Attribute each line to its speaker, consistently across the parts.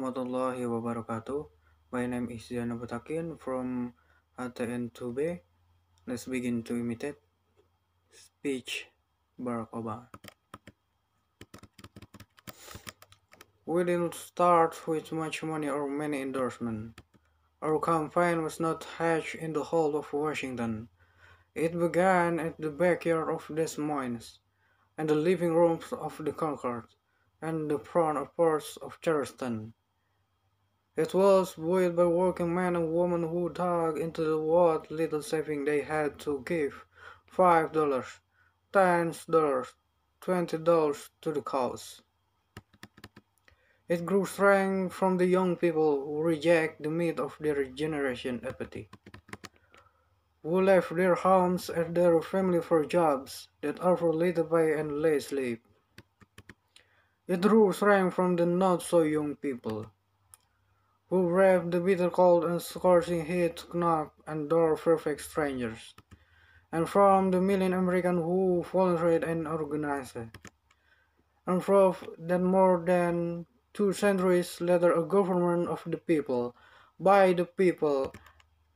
Speaker 1: warahmatullahi wabarakatuh. My name is Zaenal Muttaqin from HTN2B. Let's begin to imitate speech Barack Obama. We didn't start with much money or many endorsements. Our campaign was not hatched in the hall of Washington. It began at the backyard of Des Moines, and the living rooms of the Concord, and the front porch of Charleston. It was built by working men and women who dug into the what little saving they had to give $5, $10, $20 to the cause. It grew strength from the young people who reject the myth of their generation apathy, who left their homes and their family for jobs that offer little pay and less sleep. It drew strength from the not so young people who braved the bitter cold and scorching heat to knock on door perfect strangers, and from the million Americans who volunteered and organized, and proved that more than 2 centuries later a government of the people, by the people,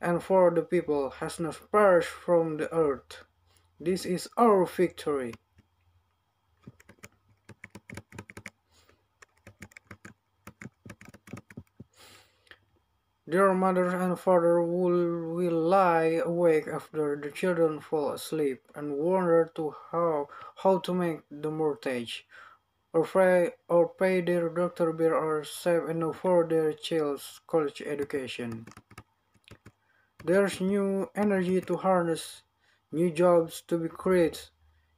Speaker 1: and for the people has not perished from the earth. This is our victory. Their mothers and fathers will lie awake after the children fall asleep and wonder how to make the mortgage, or pay their doctor bill, or save enough for their child's college education. There's new energy to harness, new jobs to be created,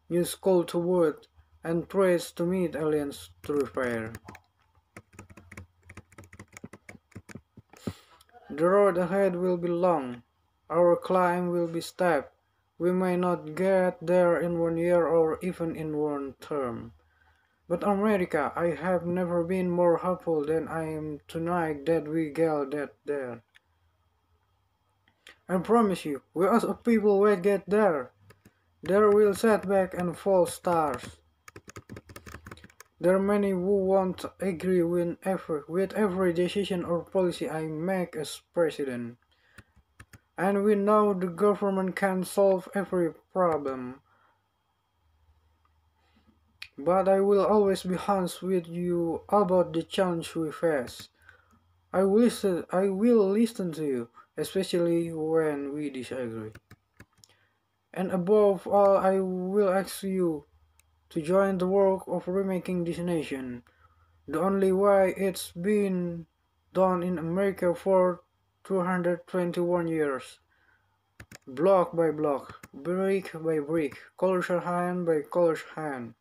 Speaker 1: new school to wood, and trades to meet aliens to repair. The road ahead will be long, our climb will be steep. We may not get there in 1 year or even in one term. But America, I have never been more hopeful than I am tonight that we get there. I promise you, we as a people will get there. There will setback and false stars. There are many who won't agree with every decision or policy I make as president. And we know the government can solve every problem. But I will always be honest with you about the challenge we face. I will listen to you, especially when we disagree. And above all, I will ask you to join the work of remaking this nation, the only way it's been done in America for 221 years. Block by block, brick by brick, colossal hand by colossal hand.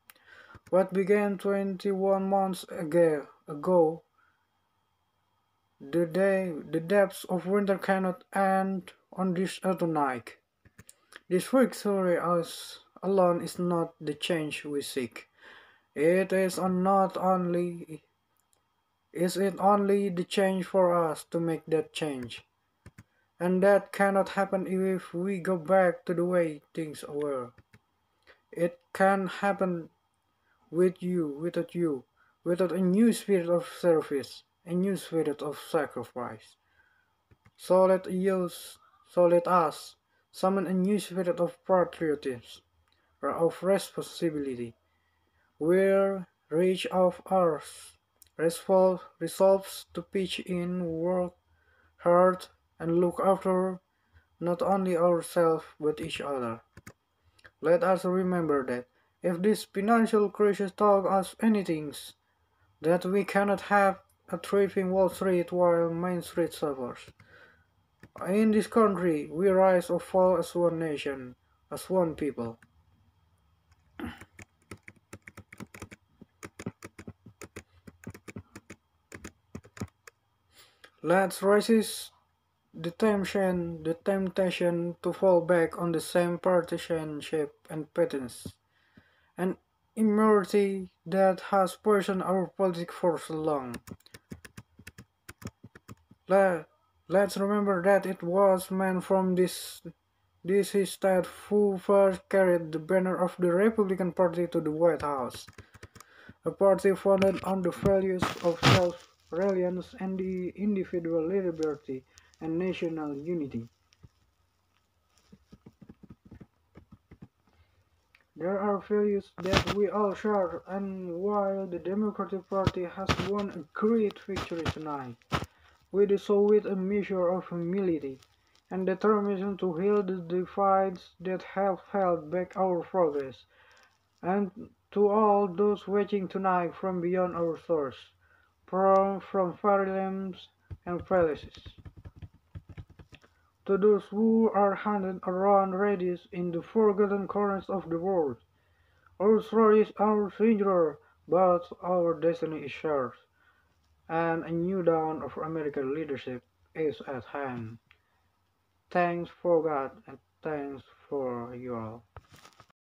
Speaker 1: What began 21 months ago, the depths of winter cannot end on this autumn night. This victory alone is not the change we seek. It is not only is it only the change for us to make that change. And that cannot happen if we go back to the way things were. It can happen without you, without a new spirit of service, a new spirit of sacrifice. So let us summon a new spirit of patriotism, or of responsibility, where each of us resolves to pitch in, work hard, and look after not only ourselves but each other. Let us remember that if this financial crisis taught us anything, that we cannot have a thriving Wall Street while Main Street suffers. In this country, we rise or fall as one nation, as one people. Let's resist the temptation to fall back on the same partisanship and patterns, and immorality that has poisoned our politics for so long. Let's remember that it was men from this state who first carried the banner of the Republican Party to the White House, a party founded on the values of reliance, and the individual liberty and national unity. There are values that we all share, and while the Democratic Party has won a great victory tonight, we do so with a measure of humility and determination to heal the divides that have held back our progress. And to all those watching tonight from beyond our shores, from fairylands and palaces, to those who are hunted around radius in the forgotten corners of the world, our stories are singular, but our destiny is shared, and a new dawn of American leadership is at hand. Thanks for God and thanks for you all.